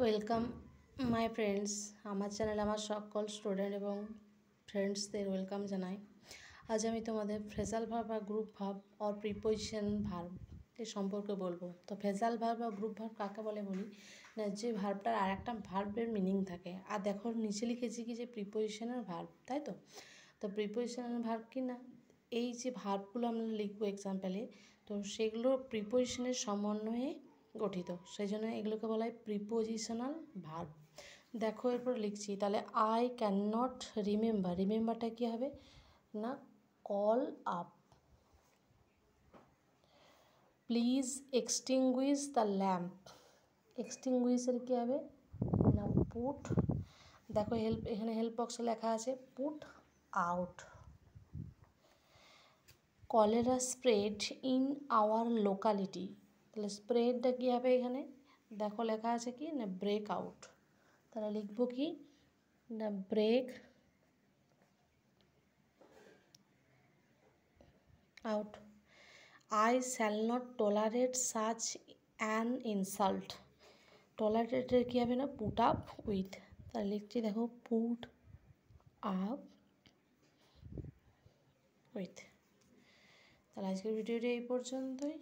Welcome my friends, আমার চ্যানেলে আমার সকল স্টুডেন্ট এবং ফ্রেন্ডসদের ওয়েলকাম জানাই। আজ আমি তোমাদের ফ্রেজাল ভার্ব বা group verb or preposition verb এর সম্পর্কে বলবো। তো ফ্রেজাল ভার্ব বা গ্রুপ ভার্ব কাকে বলে বলি না, যে ভার্বটার আর একটা ভার্বের মিনিং থাকে। আর দেখো নিচে লিখেছি কি যে প্রিপোজিশনের ভার্ব, তাই তো। তো প্রিপোজিশনাল ভার্ব কি না, এই যে ভার্বগুলো আমরা লিখবো এক্সাম্পলে, তো সেগুলো প্রিপোজিশনের সমন্বয়ে গঠিত, সেই জন্য এগুলোকে বলা হয় প্রিপোজিশনাল ভার্ব। দেখো এরপর লিখছি, তাহলে আই ক্যান নট রিমেম্বার, রিমেম্বারটা কী হবে না call up. Please extinguish the lamp, এক্সটিংগুইশের কী হবে না পুট। দেখো হেল্প, এখানে হেল্প বক্সে লেখা আছে put out. Cholera spread in our locality, তাহলে স্প্রেডটা কী হবে এখানে দেখো লেখা আছে কি না ব্রেক আউট, তাহলে লিখবো কি না break out. I shall not tolerate such an insult, টলারেটের কী হবে না পুট আপ উইথ, তাহলে লিখছি দেখো পুট আপ উইথ। তাহলে আজকের ভিডিওটা এই পর্যন্তই।